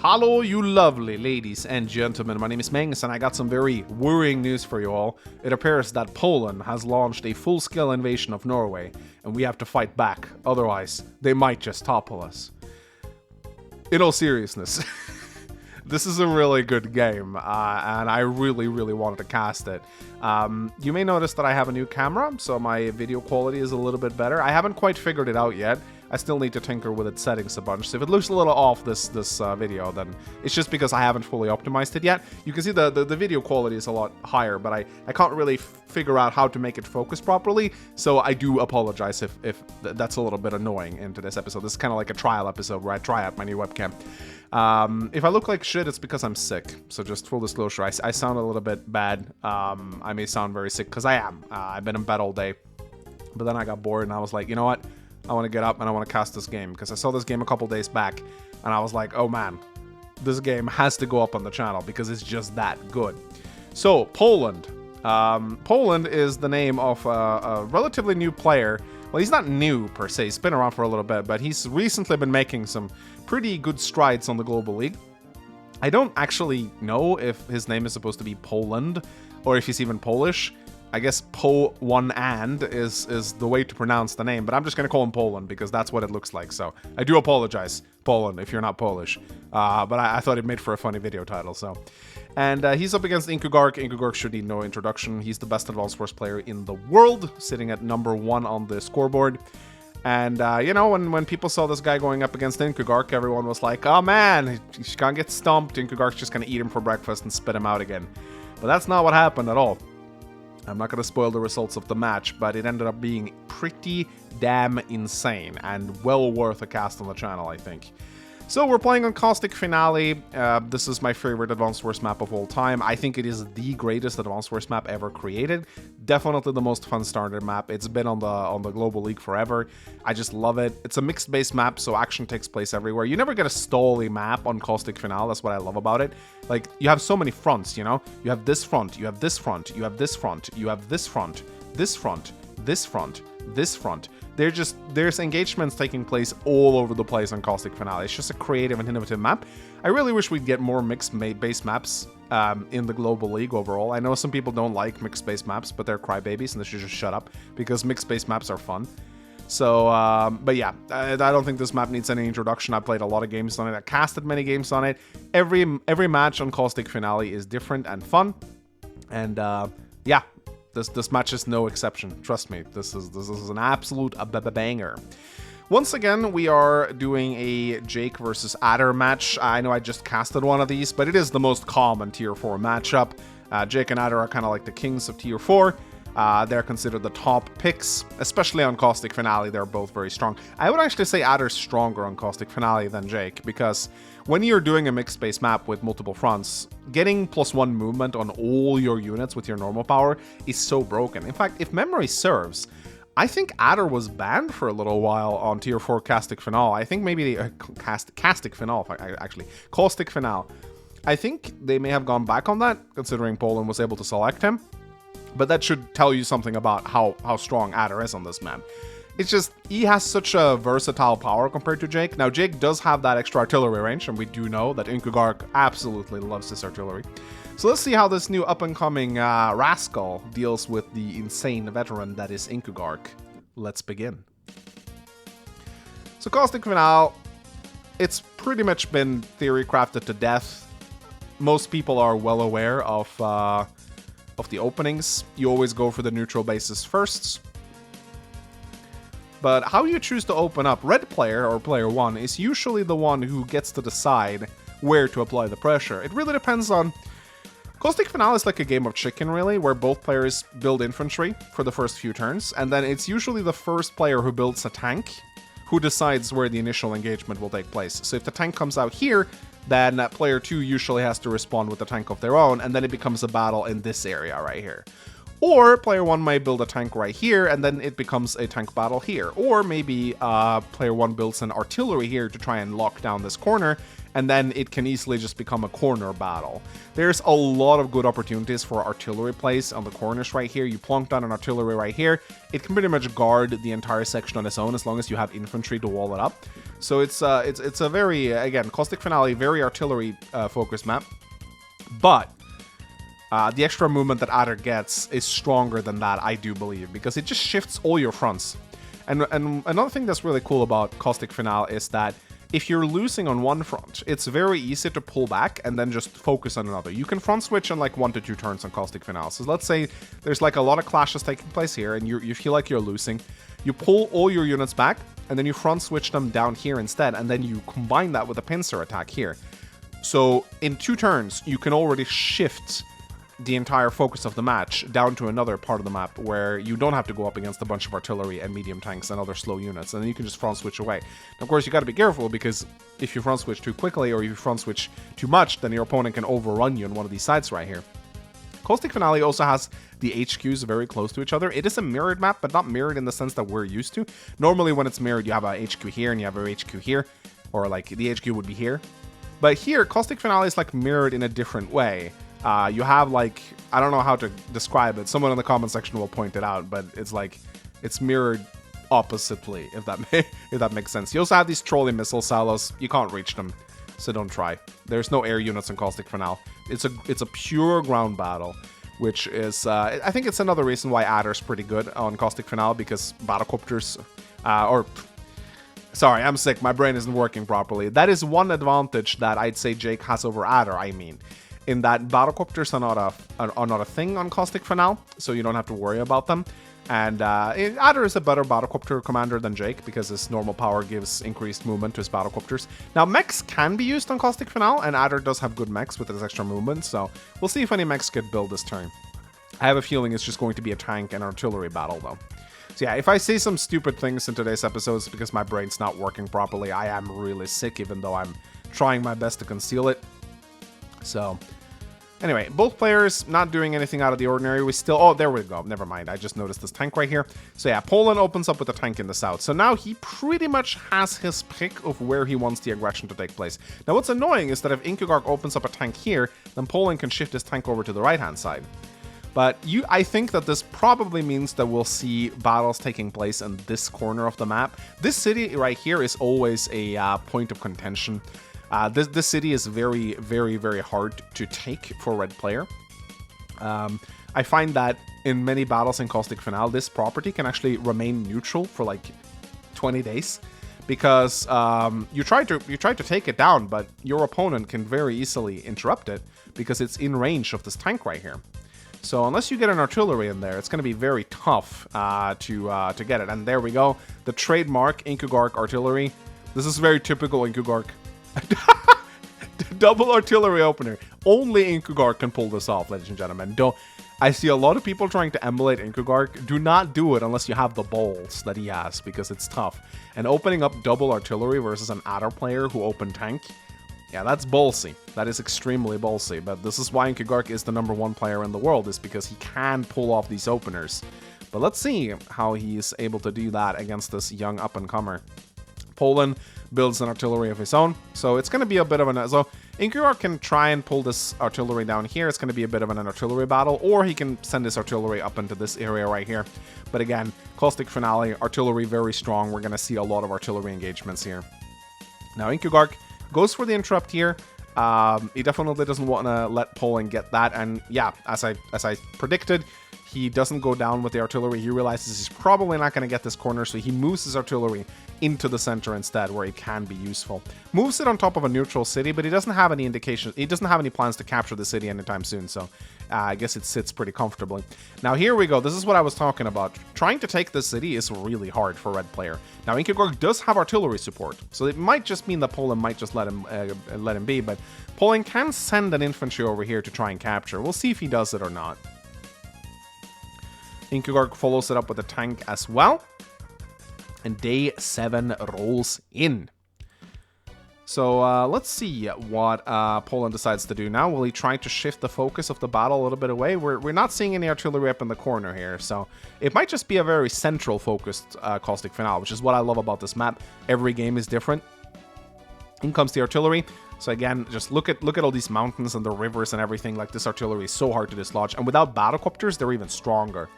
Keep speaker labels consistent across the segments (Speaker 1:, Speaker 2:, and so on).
Speaker 1: Hello, you lovely ladies and gentlemen. My name is Mangs, and I got some very worrying news for you all. It appears that Poland has launched a full-scale invasion of Norway, and we have to fight back. Otherwise, they might just topple us. In all seriousness, this is a really good game, and I really wanted to cast it. You may notice that I have a new camera, so my video quality is a little bit better. I haven't quite figured it out yet. I still need to tinker with its settings a bunch, so if it looks a little off this video, then it's just because I haven't fully optimized it yet. You can see the video quality is a lot higher, but I can't really figure out how to make it focus properly, so I do apologize if that's a little bit annoying into this episode. This is kind of like a trial episode where I try out my new webcam. If I look like shit, it's because I'm sick, so just full disclosure, I sound a little bit bad. I may sound very sick, because I am. I've been in bed all day, but then I got bored, and I was like, you know what? I want to get up and I want to cast this game, because I saw this game a couple days back and I was like, oh man, this game has to go up on the channel because it's just that good. So, Poland. Poland is the name of a relatively new player. Well, he's not new per se, he's been around for a little bit, but he's recently been making some pretty good strides on the Global League. I don't actually know if his name is supposed to be Poland or if he's even Polish. I guess Po1and is the way to pronounce the name, but I'm just going to call him Poland because that's what it looks like. So I do apologize, Poland, if you're not Polish. But I thought it made for a funny video title. So, and he's up against Inkugark. Inkugark should need no introduction. He's the best Advanced Wars player in the world, sitting at #1 on the scoreboard. And, you know, when people saw this guy going up against Inkugark, everyone was like, oh man, he's going to get stumped. Inkugark's just going to eat him for breakfast and spit him out again. But that's not what happened at all. I'm not going to spoil the results of the match, but it ended up being pretty damn insane and well worth a cast on the channel, I think. So we're playing on Caustic Finale. This is my favorite Advanced Wars map of all time. I think it is the greatest Advanced Wars map ever created. Definitely the most fun starter map. It's been on the Global League forever. I just love it. It's a mixed base map, so action takes place everywhere. You never get a stally map on Caustic Finale. That's what I love about it. Like, you have so many fronts, you know? You have this front, you have this front, you have this front, you have this front, this front, this front, this front. There's engagements taking place all over the place on Caustic Finale. It's just a creative and innovative map. I really wish we'd get more mixed base maps in the Global League overall. I know some people don't like mixed base maps, but they're crybabies and they should just shut up because mixed base maps are fun. So, but yeah, I don't think this map needs any introduction. I played a lot of games on it. I casted many games on it. Every match on Caustic Finale is different and fun. And yeah. This match is no exception. Trust me, this is an absolute banger. Once again, we are doing a Jake versus Adder match. I know I just casted one of these, but it is the most common Tier 4 matchup. Jake and Adder are kind of like the kings of Tier 4. They're considered the top picks, especially on Caustic Finale. They're both very strong. I would actually say Adder's stronger on Caustic Finale than Jake, because when you're doing a mixed base map with multiple fronts, getting +1 movement on all your units with your normal power is so broken. In fact, if memory serves, I think Adder was banned for a little while on Tier 4 Caustic Finale. I think maybe Caustic Finale, actually. Caustic Finale. I think they may have gone back on that, considering Poland was able to select him. But that should tell you something about how strong Adder is on this map. It's just, he has such a versatile power compared to Jake. Now, Jake does have that extra artillery range, and we do know that Inkugark absolutely loves this artillery. So let's see how this new up-and-coming rascal deals with the insane veteran that is Inkugark. Let's begin. So Caustic Finale, it's pretty much been theory crafted to death. Most people are well aware of the openings. You always go for the neutral bases first. But how you choose to open up red player, or player 1, is usually the one who gets to decide where to apply the pressure. It really depends on... Caustic Finale is like a game of chicken, really, where both players build infantry for the first few turns, and then it's usually the first player who builds a tank who decides where the initial engagement will take place. So if the tank comes out here, then player 2 usually has to respond with a tank of their own, and then it becomes a battle in this area right here. Or player 1 might build a tank right here, and then it becomes a tank battle here. Or maybe player 1 builds an artillery here to try and lock down this corner, and then it can easily just become a corner battle. There's a lot of good opportunities for artillery plays on the corners right here. You plonk down an artillery right here. It can pretty much guard the entire section on its own as long as you have infantry to wall it up. So it's a very, again, Caustic Finale, very artillery focused map. But the extra movement that Adder gets is stronger than that, I do believe, because it just shifts all your fronts. And another thing that's really cool about Caustic Finale is that if you're losing on one front, it's very easy to pull back and then just focus on another. You can front switch in like 1 to 2 turns on Caustic Finale. So let's say there's like a lot of clashes taking place here and you feel like you're losing. You pull all your units back and then you front switch them down here instead, and then you combine that with a pincer attack here. So in 2 turns, you can already shift the entire focus of the match down to another part of the map where you don't have to go up against a bunch of artillery and medium tanks and other slow units, and then you can just front switch away. Now, of course, you got to be careful, because if you front switch too quickly or if you front switch too much, then your opponent can overrun you on one of these sides right here. Caustic Finale also has the HQs very close to each other. It is a mirrored map, but not mirrored in the sense that we're used to. Normally when it's mirrored, you have a HQ here and you have a HQ here, or like the HQ would be here. But here, Caustic Finale is like mirrored in a different way. You have like, I don't know how to describe it. Someone in the comment section will point it out, but it's like, it's mirrored oppositely, if that makes sense. You also have these trolley missile silos. You can't reach them, so don't try. There's no air units in Caustic Finale. It's a pure ground battle, which is, I think it's another reason why Adder's pretty good on Caustic Finale, because battlecopters, sorry, I'm sick. My brain isn't working properly. That is one advantage that I'd say Jake has over Adder, I mean. In that battlecopters are not a thing on Caustic Finale, so you don't have to worry about them. And Adder is a better battlecopter commander than Jake, because his normal power gives increased movement to his battlecopters. Now, mechs can be used on Caustic Finale, and Adder does have good mechs with his extra movement, so we'll see if any mechs get built this turn. I have a feeling it's just going to be a tank and artillery battle, though. So yeah, if I say some stupid things in today's episodes because my brain's not working properly, I am really sick, even though I'm trying my best to conceal it. So, anyway, both players not doing anything out of the ordinary. We still... Oh, there we go. Never mind. I just noticed this tank right here. So yeah, Poland opens up with a tank in the south. So now he pretty much has his pick of where he wants the aggression to take place. Now, what's annoying is that if Inkugark opens up a tank here, then Poland can shift his tank over to the right-hand side. But I think that this probably means that we'll see battles taking place in this corner of the map. This city right here is always a point of contention. This city is very, very, very hard to take for a red player. I find that in many battles in Caustic Finale, this property can actually remain neutral for like 20 days. Because you try to take it down, but your opponent can very easily interrupt it because it's in range of this tank right here. So unless you get an artillery in there, it's going to be very tough to get it. And there we go. The trademark Inkugark artillery. This is very typical Inkugark. Double artillery opener. Only Inkugark can pull this off, ladies and gentlemen. I see a lot of people trying to emulate Inkugark. Do not do it unless you have the balls that he has, because it's tough. And opening up double artillery versus an Adder player who opened tank, yeah, that's ballsy. That is extremely ballsy. But this is why Inkugark is the #1 player in the world, is because he can pull off these openers. But let's see how he's able to do that against this young up-and-comer. Poland builds an artillery of his own, so it's going to be a bit of an... So Inkugark can try and pull this artillery down here. It's going to be a bit of an artillery battle, or he can send his artillery up into this area right here. But again, Caustic Finale, artillery very strong. We're going to see a lot of artillery engagements here. Now Inkugark goes for the interrupt here. He definitely doesn't want to let Poland get that, and yeah, as I predicted, he doesn't go down with the artillery. He realizes he's probably not going to get this corner, so he moves his artillery into the center instead, where it can be useful. Moves it on top of a neutral city, but he doesn't have any indication. He doesn't have any plans to capture the city anytime soon, so I guess it sits pretty comfortably. Now here we go. This is what I was talking about. Trying to take this city is really hard for a red player. Now Inkugark does have artillery support, so it might just mean that Poland might just let him be, but Poland can send an infantry over here to try and capture. We'll see if he does it or not. Inkugark follows it up with a tank as well. And day 7 rolls in. So let's see what Poland decides to do now. Will he try to shift the focus of the battle a little bit away? We're not seeing any artillery up in the corner here, so it might just be a very central focused caustic finale, which is what I love about this map. Every game is different. In comes the artillery. So again, just look at all these mountains and the rivers and everything. Like, this artillery is so hard to dislodge, and without battlecopters, they're even stronger.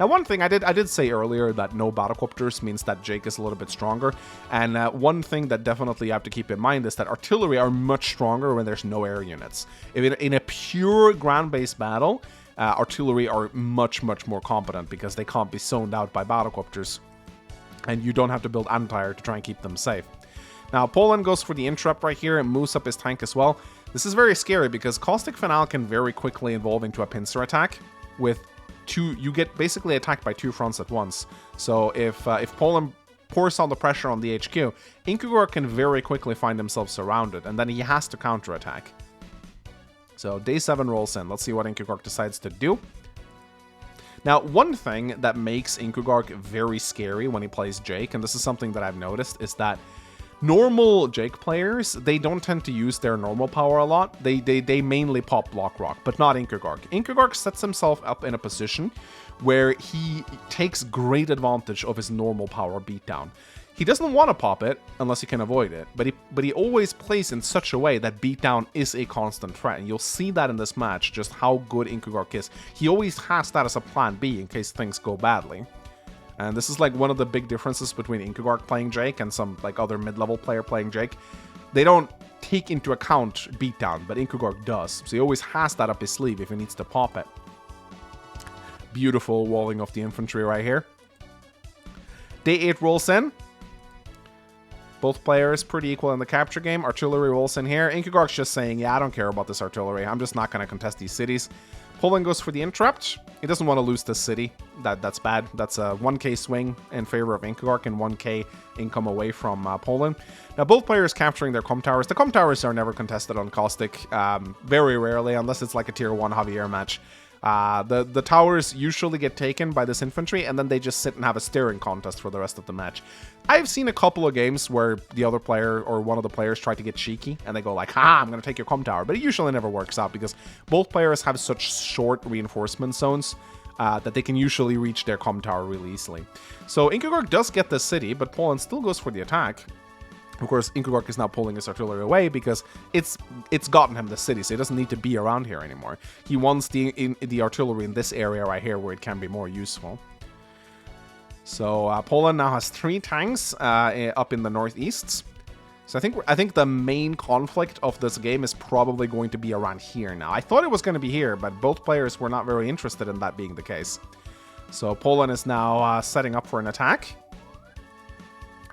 Speaker 1: Now, one thing I did say earlier that no battlecopters means that Jake is a little bit stronger, and one thing that definitely you have to keep in mind is that artillery are much stronger when there's no air units. In a pure ground-based battle, artillery are much more competent because they can't be zoned out by battlecopters, and you don't have to build anti-air to try and keep them safe. Now, Poland goes for the interrupt right here and moves up his tank as well. This is very scary because Caustic Finale can very quickly evolve into a pincer attack with you get basically attacked by two fronts at once. So if Poland pours all the pressure on the HQ, Inkugor can very quickly find himself surrounded, and then he has to counterattack. So day 7 rolls in. Let's see what Inkugor decides to do. Now, one thing that makes Inkugor very scary when he plays Jake, and this is something that I've noticed, is that normal Jake players, they don't tend to use their normal power a lot. They mainly pop Block Rock, but not Inkugor. Inkugor sets himself up in a position where he takes great advantage of his normal power beatdown. He doesn't want to pop it unless he can avoid it, but he always plays in such a way that beatdown is a constant threat, and you'll see that in this match, just how good Inkugor is. He always has that as a plan B in case things go badly. And this is like one of the big differences between Inkugor playing Jake and some like other mid-level player playing Jake. They don't take into account beatdown, but Inkugor does. So he always has that up his sleeve if he needs to pop it. Beautiful walling of the infantry right here. Day 8 rolls in. Both players pretty equal in the capture game. Artillery rolls in here. Inkugor's just saying, yeah, I don't care about this artillery. I'm just not going to contest these cities. Poland goes for the interrupt. He doesn't want to lose this city. That's bad. That's a 1k swing in favor of Inkugor and 1k income away from Poland. Now, both players capturing their comm towers. The comm towers are never contested on Caustic. Very rarely, unless it's like a tier 1 Javier match. The towers usually get taken by this infantry, and then they just sit and have a staring contest for the rest of the match. I've seen a couple of games where the other player or one of the players try to get cheeky, and they go like, ha, I'm going to take your comm tower. But it usually never works out because both players have such short reinforcement zones that they can usually reach their comm tower really easily. So Inkugor does get this city, but Poland still goes for the attack. Of course, Inkugor is now pulling his artillery away because it's gotten him the city, so he doesn't need to be around here anymore. He wants the artillery in this area right here where it can be more useful. So Poland now has 3 tanks up in the northeast. So I think the main conflict of this game is probably going to be around here now. I thought it was going to be here, but both players were not very interested in that being the case. So Poland is now setting up for an attack.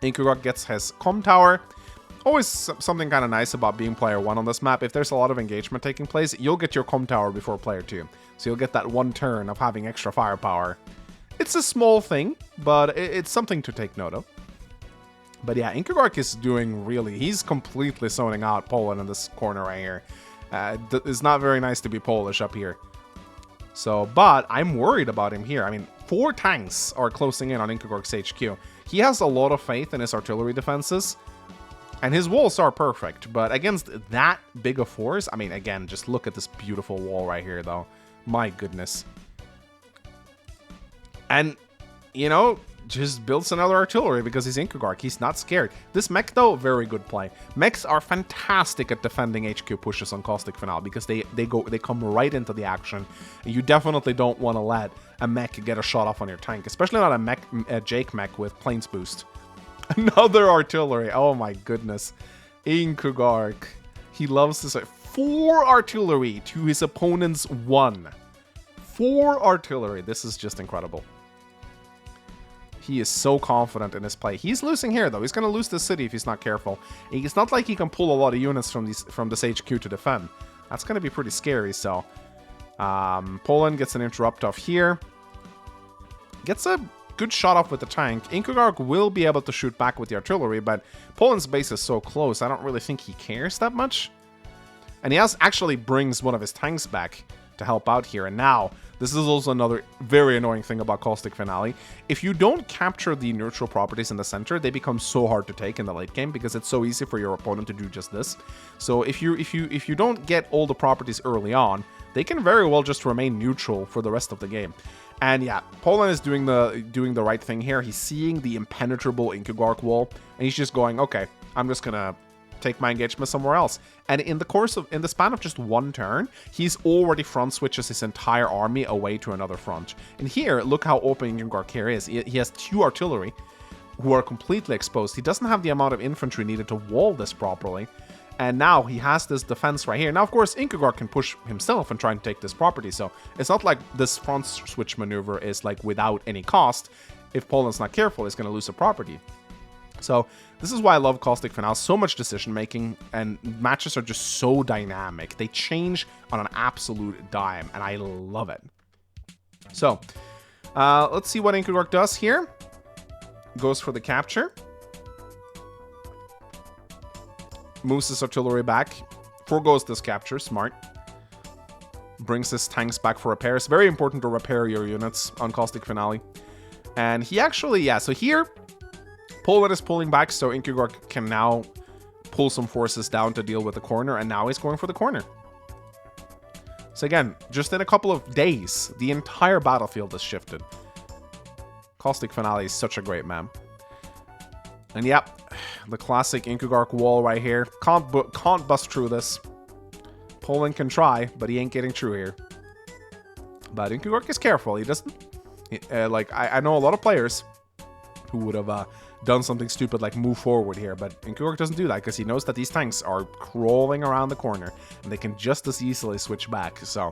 Speaker 1: Inkugor gets his comm tower. Always something kind of nice about being player 1 on this map. If there's a lot of engagement taking place, you'll get your comm tower before player 2. So you'll get that one turn of having extra firepower. It's a small thing, but it's something to take note of. But yeah, Inkugor is doing really... He's completely zoning out Poland in this corner right here. It's not very nice to be Polish up here. So, but I'm worried about him here. I mean, 4 tanks are closing in on Inkugor's HQ. He has a lot of faith in his artillery defenses, and his walls are perfect. But against that big of force, I mean, again, just look at this beautiful wall right here, though. My goodness. And, you know, just builds another artillery because he's Inkugor. He's not scared. This mech, though, very good play. Mechs are fantastic at defending HQ pushes on Caustic Finale because they come right into the action. You definitely don't want to let a mech get a shot off on your tank, especially not a Jake mech with planes boost. Another artillery. Oh my goodness. Inkugor. He loves this. 4 artillery to his opponent's 1. 4 artillery. This is just incredible. He is so confident in his play. He's losing here, though. He's going to lose this city if he's not careful. It's not like he can pull a lot of units from this HQ to defend. That's going to be pretty scary, so... Poland gets an interrupt off here. Gets a good shot off with the tank. Inkugor will be able to shoot back with the artillery, but Poland's base is so close, I don't really think he cares that much. And he actually brings one of his tanks back to help out here. And now, this is also another very annoying thing about Caustic Finale. If you don't capture the neutral properties in the center, they become so hard to take in the late game because it's so easy for your opponent to do just this. So if you don't get all the properties early on, they can very well just remain neutral for the rest of the game. And yeah, Poland is doing the right thing here. He's seeing the impenetrable Inkugark wall, and he's just going, okay, I'm just gonna take my engagement somewhere else. And in the span of just one turn, he's already front switches his entire army away to another front. And here, look how open Inkugark here is. He has 2 artillery who are completely exposed. He doesn't have the amount of infantry needed to wall this properly. And now he has this defense right here. Now, of course, Inkugark can push himself and try and take this property. So it's not like this front switch maneuver is like without any cost. If Poland's not careful, he's going to lose a property. So this is why I love Caustic Finale. So much decision making, and matches are just so dynamic. They change on an absolute dime, and I love it. So let's see what Inkugark does here. Goes for the capture. Moves his artillery back. Forgoes this capture. Smart. Brings his tanks back for repairs. Very important to repair your units on Caustic Finale. And he actually, yeah, so here Poland is pulling back, so Inkugark can now pull some forces down to deal with the corner, and now he's going for the corner. So again, just in a couple of days, the entire battlefield has shifted. Caustic Finale is such a great man. And yep, the classic Inkugark wall right here. Can't bust through this. Poland can try, but he ain't getting through here. But Inkugark is careful. He doesn't... I know a lot of players who would have done something stupid like move forward here, but Inkugark doesn't do that because he knows that these tanks are crawling around the corner and they can just as easily switch back. So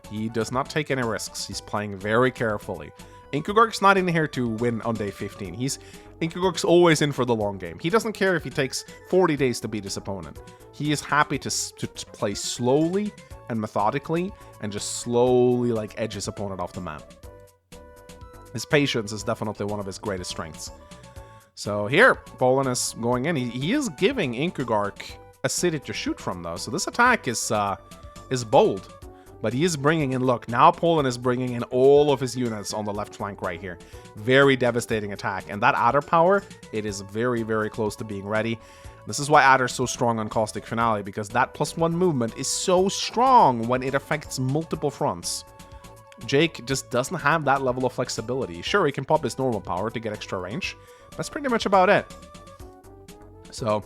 Speaker 1: he does not take any risks. He's playing very carefully. Inkugark's not in here to win on day 15. Inkugark's always in for the long game. He doesn't care if he takes 40 days to beat his opponent. He is happy to play slowly and methodically and just slowly like edge his opponent off the map. His patience is definitely one of his greatest strengths. So here, Poland is going in. He is giving Inkugark a city to shoot from, though. So this attack is bold. But he is bringing in, look, now Poland is bringing in all of his units on the left flank right here. Very devastating attack. And that Adder power, it is very, very close to being ready. This is why Adder's so strong on Caustic Finale, because that +1 movement is so strong when it affects multiple fronts. Jake just doesn't have that level of flexibility. Sure, he can pop his normal power to get extra range. That's pretty much about it. So,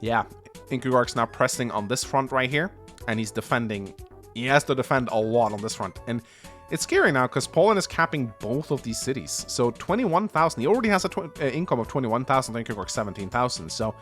Speaker 1: yeah, Inkugark's now pressing on this front right here, and he's defending. He has to defend a lot on this front, and it's scary now because Poland is capping both of these cities. So 21,000. He already has an income of 21,000 to Inkugark 17,000. So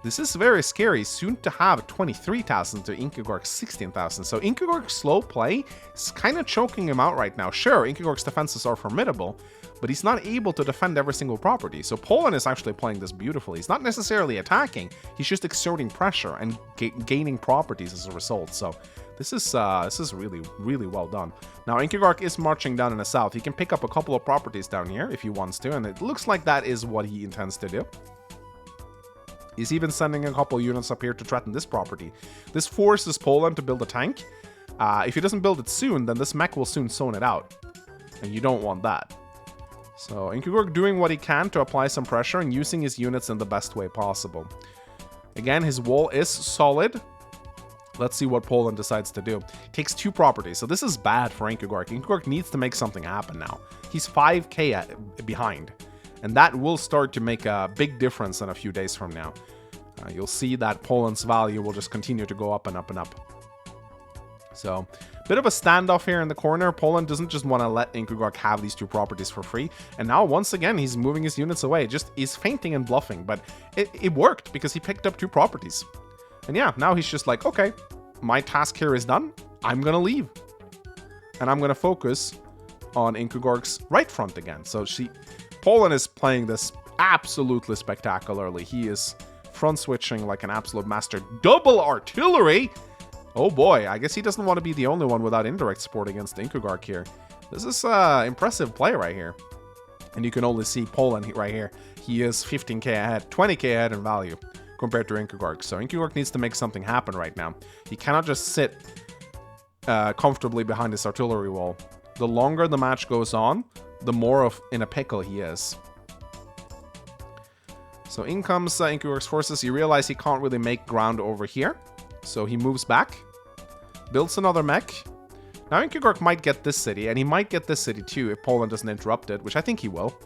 Speaker 1: this is very scary. Soon to have 23,000 to Inkugark 16,000. So Inkugark's slow play is kind of choking him out right now. Sure, Inkugark's defenses are formidable, but he's not able to defend every single property. So Poland is actually playing this beautifully. He's not necessarily attacking. He's just exerting pressure and gaining properties as a result. So this is really, really well done. Now, Inkugark is marching down in the south. He can pick up a couple of properties down here if he wants to, and it looks like that is what he intends to do. He's even sending a couple units up here to threaten this property. This forces Poland to build a tank. If he doesn't build it soon, then this mech will soon zone it out. And you don't want that. So Inkugark doing what he can to apply some pressure and using his units in the best way possible. Again, his wall is solid. Let's see what Poland decides to do. Takes 2 properties, so this is bad for Inkugark. Inkugark needs to make something happen now. He's 5k behind, and that will start to make a big difference in a few days from now. You'll see that Poland's value will just continue to go up and up and up. So, bit of a standoff here in the corner. Poland doesn't just want to let Inkugark have these 2 properties for free. And now, once again, he's moving his units away. Just, he's feinting and bluffing, but it worked because he picked up 2 properties. And yeah, now he's just like, okay, my task here is done. I'm going to leave. And I'm going to focus on Inkugark's right front again. So Poland is playing this absolutely spectacularly. He is front switching like an absolute master. Double artillery! Oh boy, I guess he doesn't want to be the only one without indirect support against Inkugark here. This is impressive play right here. And you can only see Poland right here. He is 15k ahead, 20k ahead in value compared to Inkugark. So Inkugark needs to make something happen right now. He cannot just sit comfortably behind his artillery wall. The longer the match goes on, the more of in a pickle he is. So in comes Inkugork's forces. You realize he can't really make ground over here. So he moves back. Builds another mech. Now Inkugork might get this city, and he might get this city too if Poland doesn't interrupt it, which I think he will.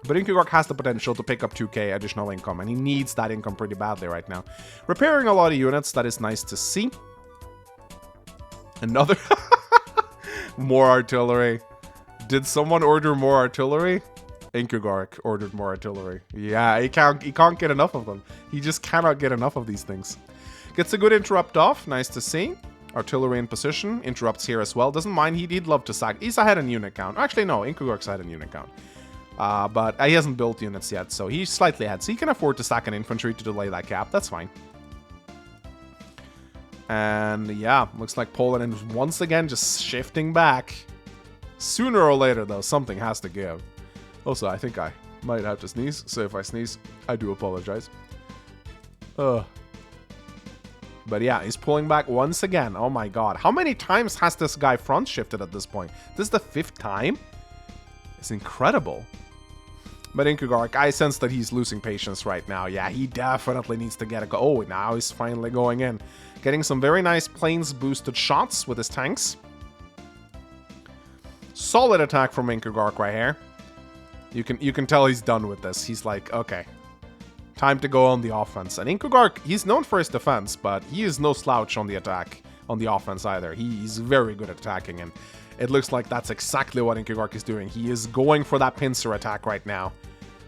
Speaker 1: But Inkugork has the potential to pick up 2k additional income, and he needs that income pretty badly right now. Repairing a lot of units, that is nice to see. Another... More artillery. Did someone order more artillery? Inkugork ordered more artillery. Yeah, he can't get enough of them. He just cannot get enough of these things. Gets a good interrupt off. Nice to see. Artillery in position. Interrupts here as well. Doesn't mind. He'd love to sack. He's ahead in unit count. Actually, no. Inkugork's ahead in unit count. But he hasn't built units yet, so he's slightly ahead. So he can afford to sack an infantry to delay that cap. That's fine. And yeah, looks like Poland is once again just shifting back. Sooner or later, though, something has to give. Also, I think I might have to sneeze, so if I sneeze, I do apologize. But yeah, he's pulling back once again. Oh my god. How many times has this guy front shifted at this point? This is the 5th time? It's incredible. But Inkugork, I sense that he's losing patience right now. Yeah, he definitely needs to get a go. Oh, now he's finally going in. Getting some very nice planes boosted shots with his tanks. Solid attack from Inkugork right here. You can tell he's done with this. He's like, okay, time to go on the offense. And Inkugork, he's known for his defense, but he is no slouch on the attack, on the offense either. He's very good at attacking, and it looks like that's exactly what Inkugork is doing. He is going for that pincer attack right now.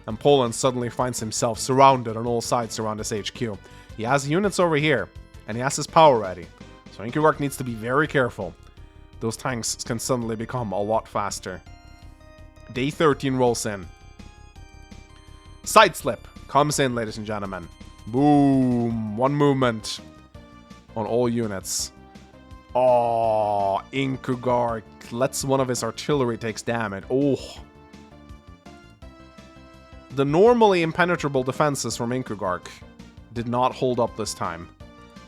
Speaker 1: And Poland suddenly finds himself surrounded on all sides around his HQ. He has units over here, and he has his power ready. So Inkugork needs to be very careful. Those tanks can suddenly become a lot faster. Day 13 rolls in. Side slip comes in, ladies and gentlemen. Boom. One movement on all units. Oh, Inkugork lets one of his artillery takes damage. Oh. The normally impenetrable defenses from Inkugork did not hold up this time.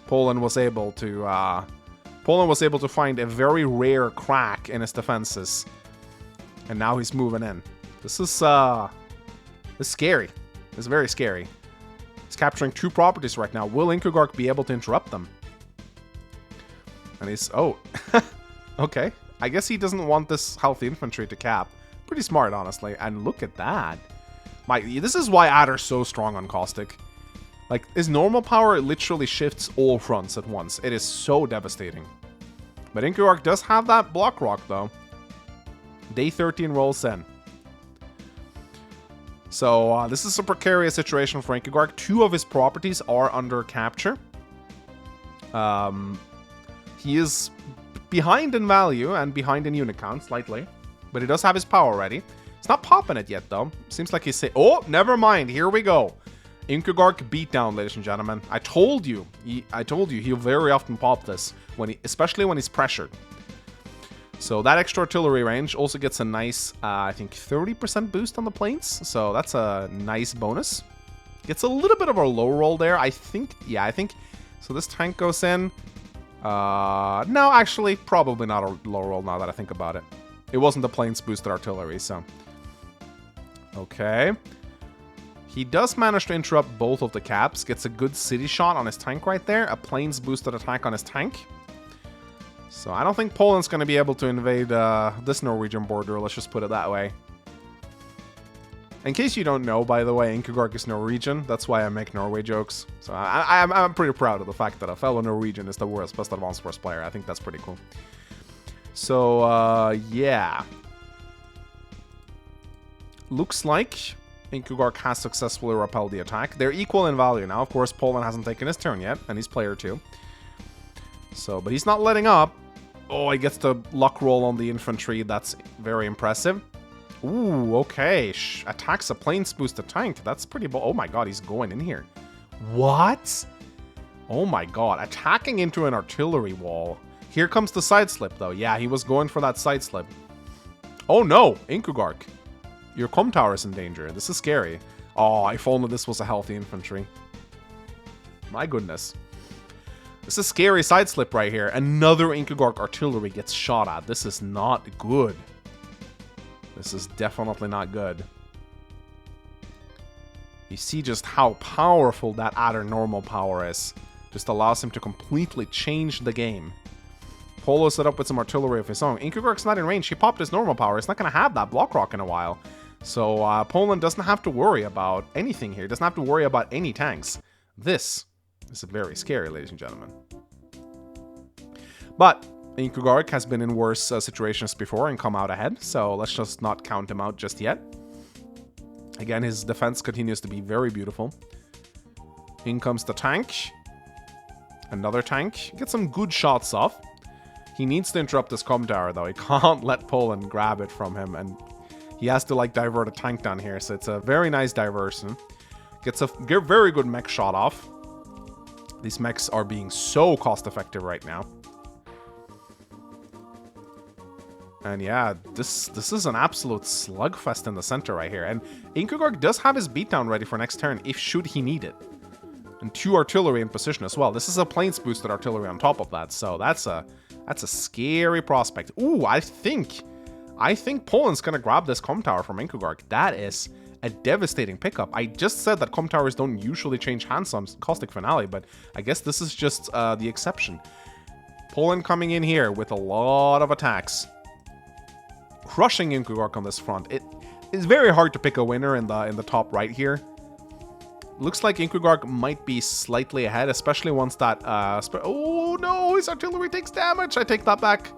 Speaker 1: Poland was able to find a very rare crack in his defenses. And now he's moving in. This is scary. It's very scary. He's capturing 2 properties right now. Will Inkugork be able to interrupt them? And he's... Oh. Okay. I guess he doesn't want this healthy infantry to cap. Pretty smart, honestly. And look at that. This is why Adder's so strong on Caustic. Like, his normal power literally shifts all fronts at once. It is so devastating. But Inkugork does have that block rock, though. Day 13 rolls in. So, this is a precarious situation for Inkugork. 2 of his properties are under capture. He is behind in value and behind in unit count, slightly. But he does have his power ready. It's not popping it yet, though. Seems like he's saying... Oh, never mind. Here we go. Inkugork beatdown, ladies and gentlemen. I told you. He'll very often pop this, especially when he's pressured. So that extra artillery range also gets a nice, I think, 30% boost on the planes. So that's a nice bonus. Gets a little bit of a low roll there. I think. So this tank goes in. No, actually, probably not a low roll now that I think about it. It wasn't the planes boosted artillery, so... Okay. He does manage to interrupt both of the caps. Gets a good city shot on his tank right there. A planes boosted attack on his tank. So I don't think Poland's going to be able to invade this Norwegian border. Let's just put it that way. In case you don't know, by the way, Inkugork is Norwegian. That's why I make Norway jokes. So I'm pretty proud of the fact that a fellow Norwegian is the world's best advanced force player. I think that's pretty cool. So, yeah. Looks like Inkugork has successfully repelled the attack. They're equal in value now. Of course, Poland hasn't taken his turn yet, and he's player 2. So, but he's not letting up. Oh, he gets the luck roll on the infantry. That's very impressive. Ooh, okay. Attacks a planes boosted tank. That's pretty bold. Oh my god, he's going in here. What? Oh my god. Attacking into an artillery wall. Here comes the side slip, though. Yeah, he was going for that side slip. Oh no, Inkugork. Your comm tower is in danger. This is scary. Oh, if only this was a healthy infantry. My goodness. This is a scary side slip right here. Another Inkugark artillery gets shot at. This is not good. This is definitely not good. You see just how powerful that Adder normal power is. Just allows him to completely change the game. Polo set up with some artillery of his own. Inkugark's not in range. He popped his normal power. He's not going to have that block rock in a while. So Poland doesn't have to worry about anything here. Doesn't have to worry about any tanks. This is very scary, ladies and gentlemen. But Inkugark has been in worse situations before and come out ahead. So let's just not count him out just yet. Again, his defense continues to be very beautiful. In comes the tank. Another tank. Get some good shots off. He needs to interrupt this comm tower, though. He can't let Poland grab it from him, and he has to, like, divert a tank down here. So it's a very nice diversion. Gets a very good mech shot off. These mechs are being so cost-effective right now. And yeah, this is an absolute slugfest in the center right here. And Inkugark does have his beatdown ready for next turn, if should he need it. And 2 artillery in position as well. This is a planes boosted artillery on top of that, so that's a scary prospect. Ooh, I think Poland's gonna grab this comm tower from Inkugark. That is a devastating pickup. I just said that comm towers don't usually change hands on Caustic Finale, but I guess this is just the exception. Poland coming in here with a lot of attacks. Crushing Inkugark on this front. It is very hard to pick a winner in the top right here. Looks like Inkugark might be slightly ahead, especially once that... oh no, his artillery takes damage. I take that back.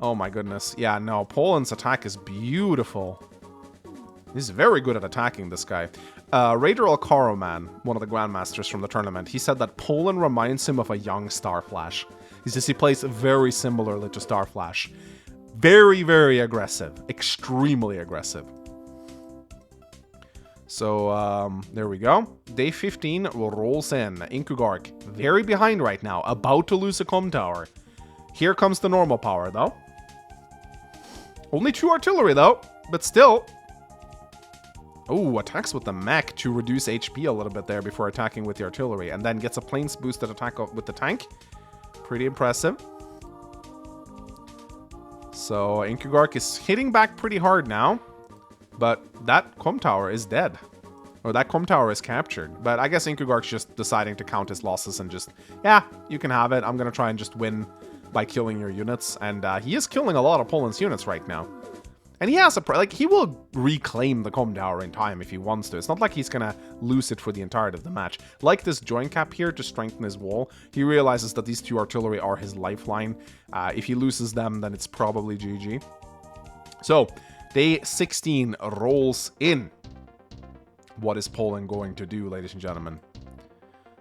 Speaker 1: Oh my goodness. Yeah, no, Poland's attack is beautiful. He's very good at attacking, this guy. Raider Alcaroman, one of the Grandmasters from the tournament, he said that Poland reminds him of a young Starflash. He says he plays very similarly to Starflash. Very, very aggressive. Extremely aggressive. So, there we go. Day 15 rolls in. Inkugark, very behind right now. About to lose a comm tower. Here comes the normal power, though. Only 2 artillery, though. But still. Oh, attacks with the mech to reduce HP a little bit there before attacking with the artillery. And then gets a planes boosted attack with the tank. Pretty impressive. So Inkugark is hitting back pretty hard now, but that comm tower is dead. Or that comm tower is captured. But I guess Inkugark's just deciding to count his losses and just, yeah, you can have it. I'm going to try and just win by killing your units. And he is killing a lot of Poland's units right now. And he has a, like, he will reclaim the comm tower in time if he wants to. It's not like he's gonna lose it for the entirety of the match. Like this joint cap here to strengthen his wall, he realizes that these 2 artillery are his lifeline. If he loses them, then it's probably GG. So, day 16 rolls in. What is Poland going to do, ladies and gentlemen?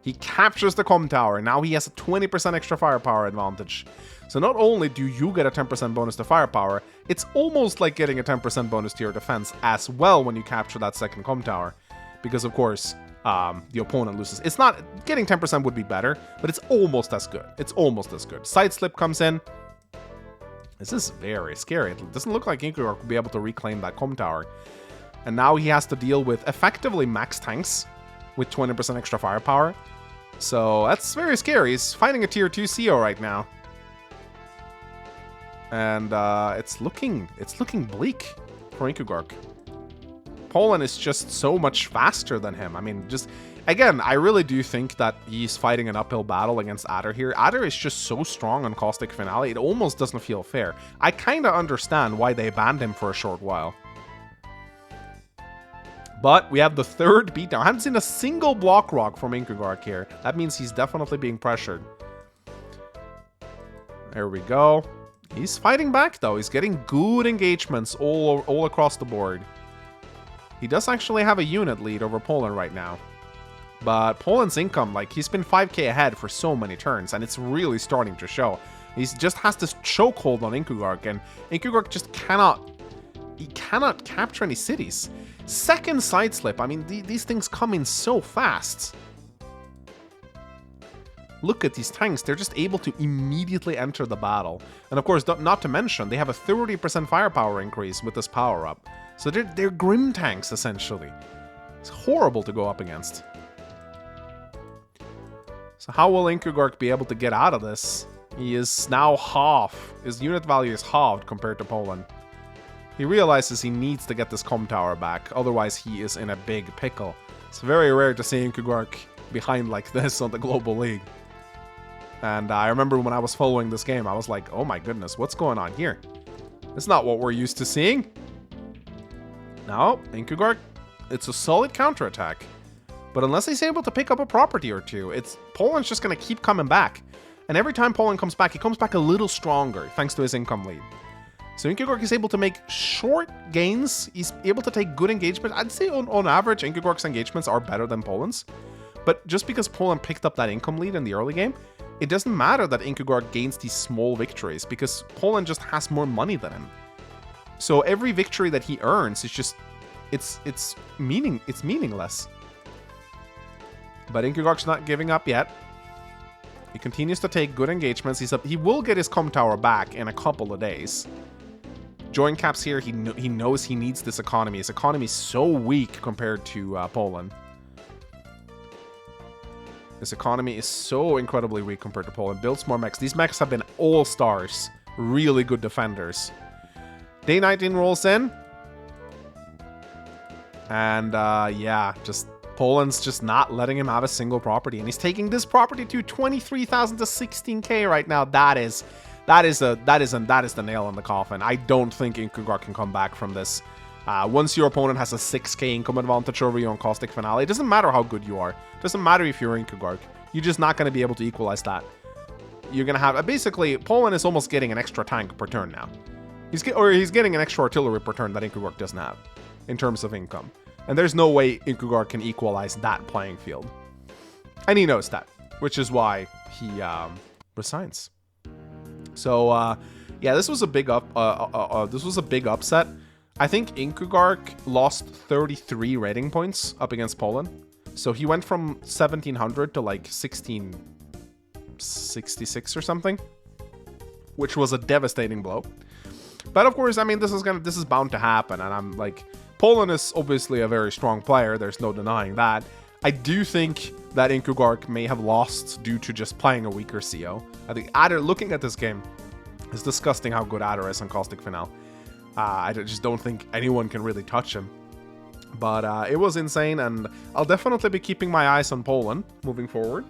Speaker 1: He captures the comm tower. Now he has a 20% extra firepower advantage. So not only do you get a 10% bonus to firepower, it's almost like getting a 10% bonus to your defense as well when you capture that second comm tower. Because, of course, the opponent loses. It's not... Getting 10% would be better, but it's almost as good. It's almost as good. Side slip comes in. This is very scary. It doesn't look like Inkugark will be able to reclaim that comm tower. And now he has to deal with effectively max tanks with 20% extra firepower. So that's very scary. He's fighting a tier 2 CO right now. And it's looking bleak for Inkugark. Poland is just so much faster than him. I mean, just again, I really do think that he's fighting an uphill battle against Adder here. Adder is just so strong on Caustic Finale, it almost doesn't feel fair. I kind of understand why they banned him for a short while. But we have the 3rd beatdown. I haven't seen a single block rock from Inkugark here. That means he's definitely being pressured. There we go. He's fighting back, though. He's getting good engagements all across the board. He does actually have a unit lead over Poland right now. But Poland's income, like, he's been 5k ahead for so many turns, and it's really starting to show. He just has this chokehold on Inkugark, and Inkugark just cannot... He cannot capture any cities. Second side slip. I mean, these things come in so fast. Look at these tanks. They're just able to immediately enter the battle. And of course, not to mention, they have a 30% firepower increase with this power-up. So they're grim tanks, essentially. It's horrible to go up against. So how will Inkugark be able to get out of this? He is now half. His unit value is halved compared to Poland. He realizes he needs to get this comm tower back, otherwise he is in a big pickle. It's very rare to see Inkugark behind like this on the Global League. And I remember when I was following this game, I was like, oh my goodness, what's going on here? It's not what we're used to seeing. Now, Inkugark, it's a solid counterattack. But unless he's able to pick up a property or two, Poland's just going to keep coming back. And every time Poland comes back, he comes back a little stronger, thanks to his income lead. So Inkugark is able to make short gains. He's able to take good engagement. I'd say on average, Inkugark's engagements are better than Poland's. But just because Poland picked up that income lead in the early game, it doesn't matter that Inkugark gains these small victories, because Poland just has more money than him. So every victory that he earns is just, it's meaningless. But Inkugark's not giving up yet. He continues to take good engagements. He will get his comm tower back in a couple of days. Join caps here. He knows he needs this economy. His economy is so weak compared to Poland. This economy is so incredibly weak compared to Poland. Builds more mechs. These mechs have been all-stars. Really good defenders. Day 19 rolls in. And, yeah, just Poland's just not letting him have a single property. And he's taking this property to 23,000 to 16k right now. That is the nail in the coffin. I don't think Inkugark can come back from this. Once your opponent has a 6k income advantage over you on Caustic Finale, it doesn't matter how good you are. It doesn't matter if you're Inkugark. You're just not going to be able to equalize that. You're going to have... basically, Poland is almost getting an extra tank per turn now. He's getting an extra artillery per turn that Inkugark doesn't have in terms of income. And there's no way Inkugark can equalize that playing field. And he knows that, which is why he resigns. So, yeah, this was a big upset. I think Inkugark lost 33 rating points up against Poland. So he went from 1700 to like 1666 or something, which was a devastating blow. But of course, I mean, this is bound to happen, and I'm like, Poland is obviously a very strong player. There's no denying that. I do think that Inkugark may have lost due to just playing a weaker CO. I think Adder, looking at this game, it's disgusting how good Adder is on Caustic Finale. I just don't think anyone can really touch him. But it was insane, and I'll definitely be keeping my eyes on Poland moving forward.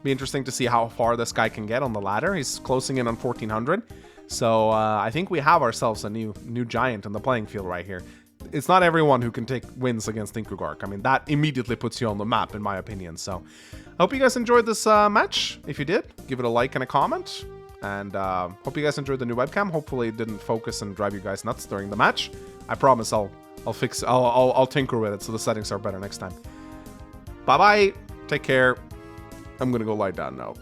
Speaker 1: Be interesting to see how far this guy can get on the ladder. He's closing in on 1400. So I think we have ourselves a new giant in the playing field right here. It's not everyone who can take wins against Inkugark. I mean, that immediately puts you on the map, in my opinion. So I hope you guys enjoyed this match. If you did, give it a like and a comment. And hope you guys enjoyed the new webcam. Hopefully it didn't focus and drive you guys nuts during the match. I promise I'll tinker with it so the settings are better next time. Bye bye. Take care. I'm gonna go lie down now.